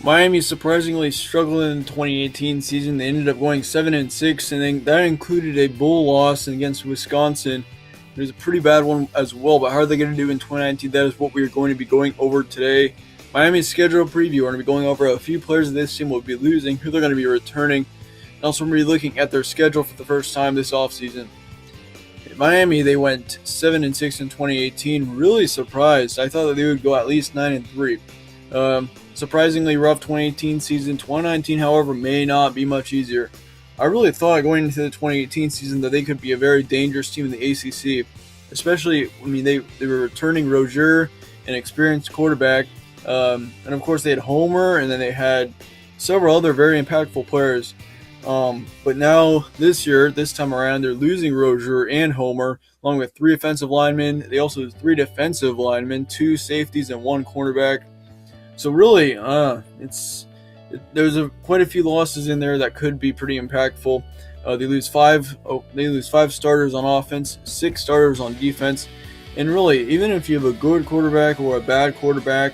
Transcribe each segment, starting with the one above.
Miami surprisingly struggled in the 2018 season. They ended up going 7-6, and then that included a bowl loss against Wisconsin. It was a pretty bad one as well, but how are they going to do in 2019? That is what we are going to be going over today. Miami's schedule preview. We're going to be going over a few players of this team will be losing, who they're going to be returning, and also we're going to be looking at their schedule for the first time this offseason. In Miami, they went 7-6 in 2018. Really surprised. I thought that they would go at least 9-3. Surprisingly rough 2018 season. 2019, however, may not be much easier. I really thought going into the 2018 season that they could be a very dangerous team in the ACC, especially, they were returning Rozier, an experienced quarterback, and of course they had Homer, and then they had several other very impactful players. But now this time around, they're losing Rozier and Homer, along with 3 offensive linemen. They also have 3 defensive linemen, 2 safeties, and 1 cornerback. So really, there's quite a few losses in there that could be pretty impactful. They lose 5 starters on offense, 6 starters on defense, and really, even if you have a good quarterback or a bad quarterback,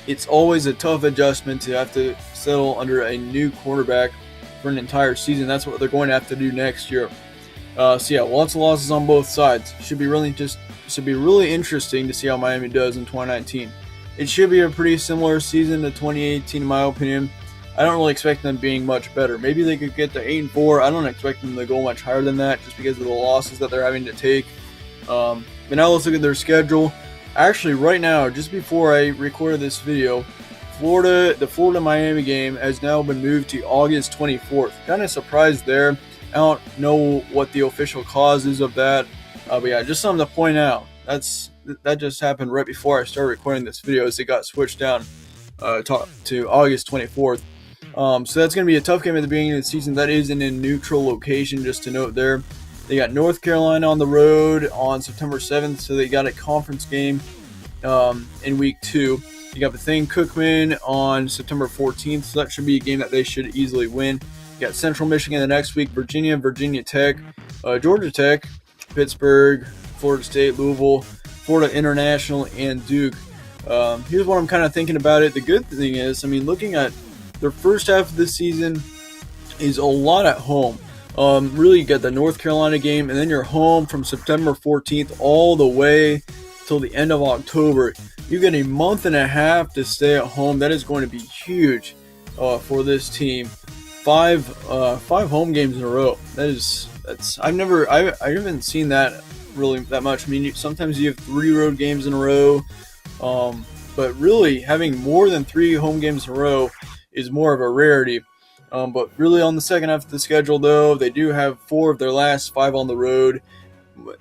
it's always a tough adjustment to have to settle under a new quarterback for an entire season. That's what they're going to have to do next year. Lots of losses on both sides. Should be really interesting to see how Miami does in 2019. It should be a pretty similar season to 2018, in my opinion. I don't really expect them being much better. Maybe they could get to 8-4. I don't expect them to go much higher than that, just because of the losses that they're having to take. But now let's look at their schedule. Actually, right now, just before I recorded this video, the Florida-Miami game has now been moved to August 24th. Kind of surprised there. I don't know what the official cause is of that. But yeah, just something to point out. That just happened right before I started recording this video, as it got switched down to August 24th. So that's going to be a tough game at the beginning of the season. That is in a neutral location, just to note there. They got North Carolina on the road on September 7th, so they got a conference game in week 2. You got Bethune-Cookman on September 14th, so that should be a game that they should easily win. You got Central Michigan the next week, Virginia Tech, Georgia Tech, Pittsburgh, Florida State, Louisville, Florida International, and Duke. Here's what I'm kind of thinking about it. The good thing is, looking at their first half of the season is a lot at home. Really, you got the North Carolina game, and then you're home from September 14th all the way till the end of October. You get a month and a half to stay at home. That is going to be huge for this team. 5 home games in a row. I haven't seen that really that much. Sometimes you have 3 road games in a row, but really having more than 3 home games in a row is more of a rarity. But really on the second half of the schedule, though, they do have 4 of their last 5 on the road.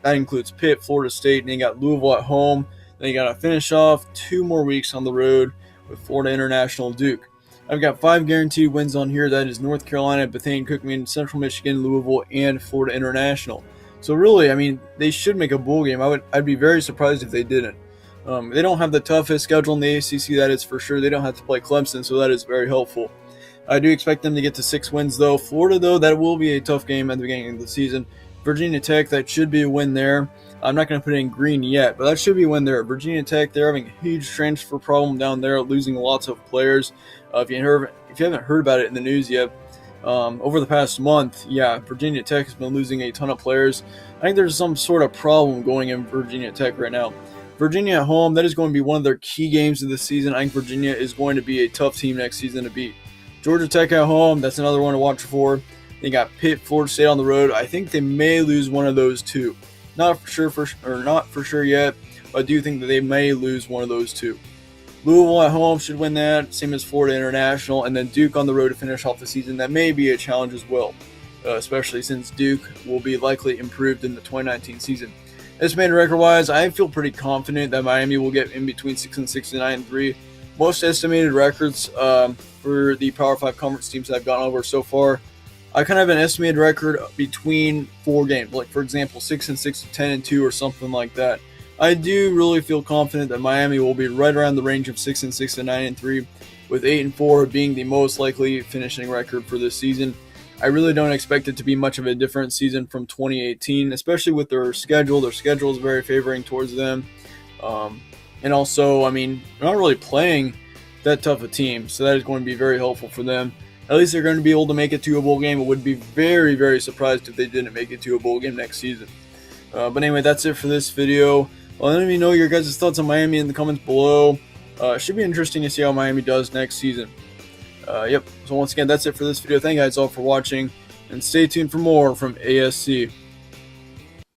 That includes Pitt, Florida State, and they got Louisville at home. Then you got to finish off 2 more weeks on the road with Florida International, Duke. I've got 5 guaranteed wins on here. That is North Carolina, Bethune-Cookman, Central Michigan, Louisville, and Florida International. So really, they should make a bowl game. I'd be very surprised if they didn't. They don't have the toughest schedule in the ACC, that is for sure. They don't have to play Clemson, so that is very helpful. I do expect them to get to 6 wins, though. Florida, though, that will be a tough game at the beginning of the season. Virginia Tech, that should be a win there. I'm not going to put it in green yet, but that should be a win there. Virginia Tech, they're having a huge transfer problem down there, losing lots of players. If you haven't heard about it in the news yet, over the past month, Virginia Tech has been losing a ton of players. I think there's some sort of problem going in Virginia Tech right now. Virginia at home, that is going to be one of their key games of the season. I think Virginia is going to be a tough team next season to beat. Georgia Tech at home, that's another one to watch for. They got Pitt, Florida State on the road. I think they may lose one of those 2. Not for sure yet, but I do think that they may lose one of those 2. Louisville at home should win that, same as Florida International, and then Duke on the road to finish off the season. That may be a challenge as well, especially since Duke will be likely improved in the 2019 season. Estimated record-wise, I feel pretty confident that Miami will get in between 6-6 and 9-3. Most estimated records for the Power 5 conference teams that I've gone over so far, I kind of have an estimated record between 4 games, like for example 6-6 to 10-2 or something like that. I do really feel confident that Miami will be right around the range of 6-6 to 9-3, with 8-4 being the most likely finishing record for this season. I really don't expect it to be much of a different season from 2018, especially with their schedule. Their schedule is very favoring towards them. And also, they're not really playing that tough a team. So that is going to be very helpful for them. At least they're going to be able to make it to a bowl game. I would be very, very surprised if they didn't make it to a bowl game next season. But anyway, that's it for this video. Let me know your guys' thoughts on Miami in the comments below. It should be interesting to see how Miami does next season. So once again, that's it for this video. Thank you guys all for watching, and stay tuned for more from ASC.